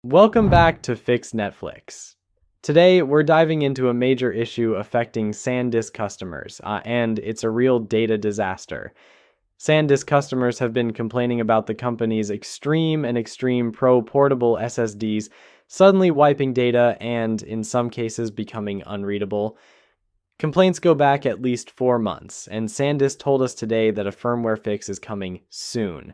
Welcome back to Fix Netflix. Today, we're diving into a major issue affecting SanDisk customers, and it's a real data disaster. SanDisk customers have been complaining about the company's Extreme and Extreme Pro portable SSDs suddenly wiping data and, in some cases, becoming unreadable. Complaints go back at least 4 months, and SanDisk told us today that a firmware fix is coming soon.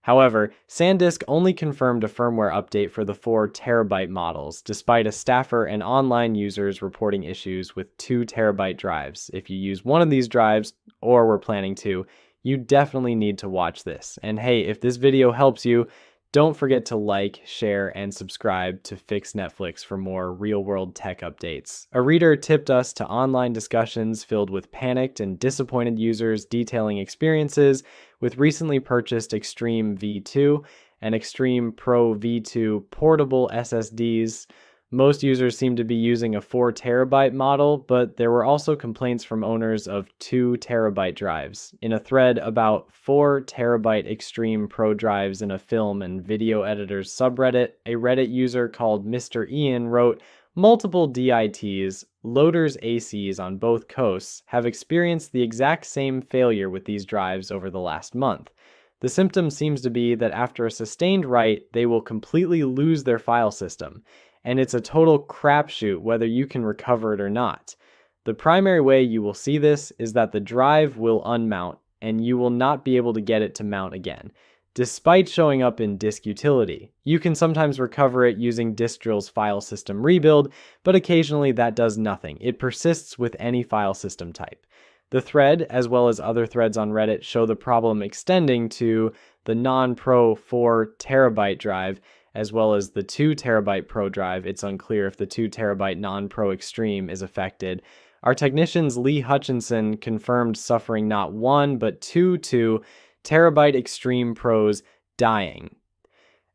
However, SanDisk only confirmed a firmware update for the 4 TB models, despite a staffer and online users reporting issues with 2 TB drives. If you use one of these drives, or were planning to, you definitely need to watch this. And hey, if this video helps you, don't forget to like, share, and subscribe to Fix Netflix for more real-world tech updates. A reader tipped us to online discussions filled with panicked and disappointed users detailing experiences with recently purchased Extreme V2 and Extreme Pro V2 portable SSDs. Most users seem to be using a 4 TB model, but there were also complaints from owners of 2 TB drives. In a thread about 4 TB Extreme Pro drives in a film and video editors subreddit, a Reddit user called Mr. Ian wrote, "Multiple DITs, loaders ACs on both coasts, have experienced the exact same failure with these drives over the last month. The symptom seems to be that after a sustained write, they will completely lose their file system. And it's a total crapshoot whether you can recover it or not. The primary way you will see this is that the drive will unmount, and you will not be able to get it to mount again, despite showing up in disk utility. You can sometimes recover it using Diskdrill's file system rebuild, but occasionally that does nothing. It persists with any file system type." The thread, as well as other threads on Reddit, show the problem extending to the non-Pro 4 TB drive, as well as the 2 TB Pro drive. It's unclear if the 2 TB non-Pro Extreme is affected. Our technicians Lee Hutchinson confirmed suffering not one, but two 2 TB Extreme Pros dying.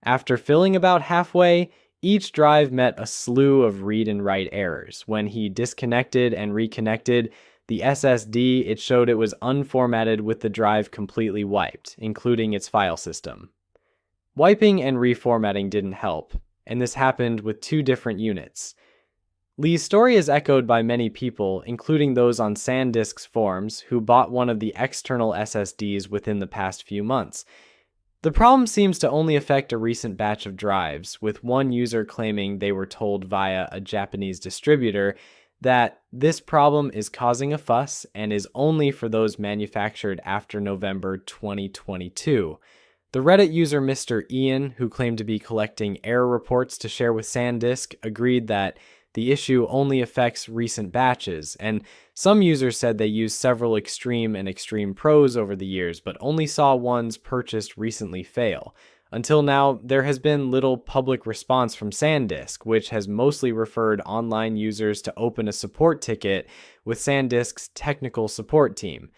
After filling about halfway, each drive met a slew of read and write errors. When he disconnected and reconnected the SSD, it showed it was unformatted with the drive completely wiped, including its file system. Wiping and reformatting didn't help, and this happened with 2 different units. Lee's story is echoed by many people, including those on SanDisk's forums who bought one of the external SSDs within the past few months. The problem seems to only affect a recent batch of drives, with one user claiming they were told via a Japanese distributor that this problem is causing a fuss and is only for those manufactured after November 2022. The Reddit user Mr. Ian, who claimed to be collecting error reports to share with SanDisk, agreed that the issue only affects recent batches, and some users said they used several Extreme and Extreme Pros over the years, but only saw ones purchased recently fail. Until now, there has been little public response from SanDisk, which has mostly referred online users to open a support ticket with SanDisk's technical support team.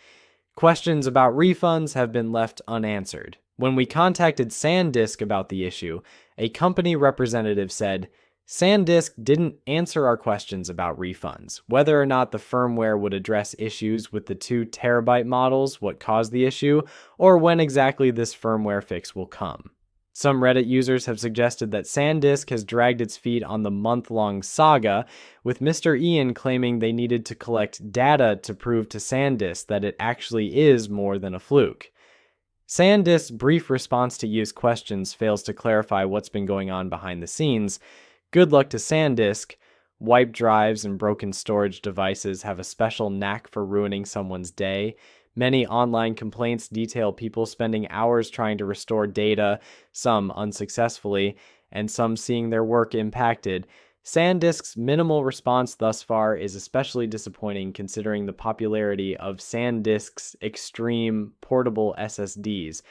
Questions about refunds have been left unanswered. When we contacted SanDisk about the issue, a company representative said, "SanDisk didn't answer our questions about refunds, whether or not the firmware would address issues with the 2 TB models, what caused the issue, or when exactly this firmware fix will come." Some Reddit users have suggested that SanDisk has dragged its feet on the month-long saga, with Mr. Ian claiming they needed to collect data to prove to SanDisk that it actually is more than a fluke. SanDisk's brief response to used questions fails to clarify what's been going on behind the scenes. Good luck to SanDisk. Wiped drives and broken storage devices have a special knack for ruining someone's day. Many online complaints detail people spending hours trying to restore data, some unsuccessfully, and some seeing their work impacted. SanDisk's minimal response thus far is especially disappointing considering the popularity of SanDisk's Extreme portable SSDs.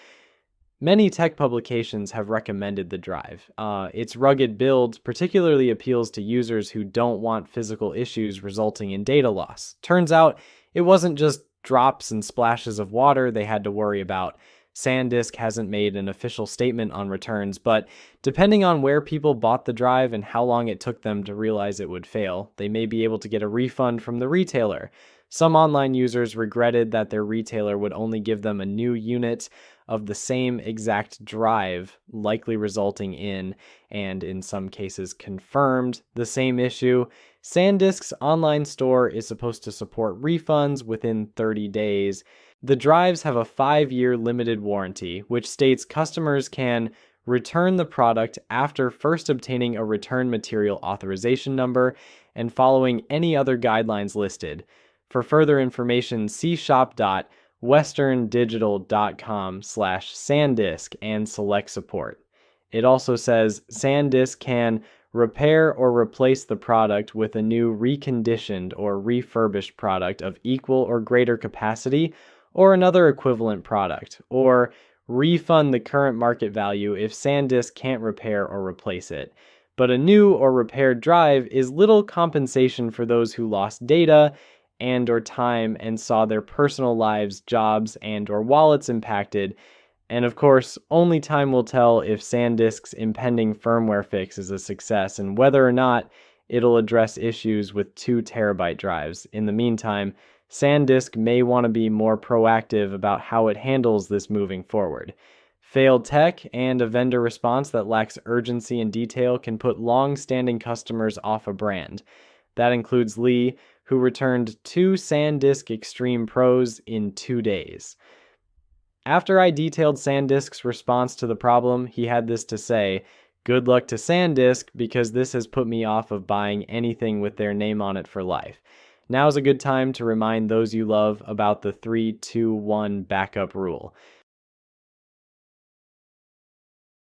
Many tech publications have recommended the drive. Its rugged build particularly appeals to users who don't want physical issues resulting in data loss. Turns out it wasn't just drops and splashes of water they had to worry about. SanDisk hasn't made an official statement on returns, but depending on where people bought the drive and how long it took them to realize it would fail, they may be able to get a refund from the retailer. Some online users regretted that their retailer would only give them a new unit of the same exact drive, likely resulting in, and in some cases confirmed, the same issue. SanDisk's online store is supposed to support refunds within 30 days. The drives have a 5-year limited warranty, which states customers can return the product after first obtaining a return material authorization number and following any other guidelines listed. For further information, see shop.westerndigital.com/SanDisk and select support. It also says SanDisk can repair or replace the product with a new reconditioned or refurbished product of equal or greater capacity or another equivalent product, or refund the current market value if SanDisk can't repair or replace it. But a new or repaired drive is little compensation for those who lost data and or time and saw their personal lives, jobs, and or wallets impacted. And of course, only time will tell if SanDisk's impending firmware fix is a success and whether or not it'll address issues with 2 terabyte drives. In the meantime, SanDisk may want to be more proactive about how it handles this moving forward. Failed tech and a vendor response that lacks urgency and detail can put long-standing customers off a brand. That includes Lee, who returned 2 SanDisk Extreme Pros in 2 days. After I detailed SanDisk's response to the problem, he had this to say: "Good luck to SanDisk, because this has put me off of buying anything with their name on it for life. Now is a good time to remind those you love about the 3-2-1 backup rule.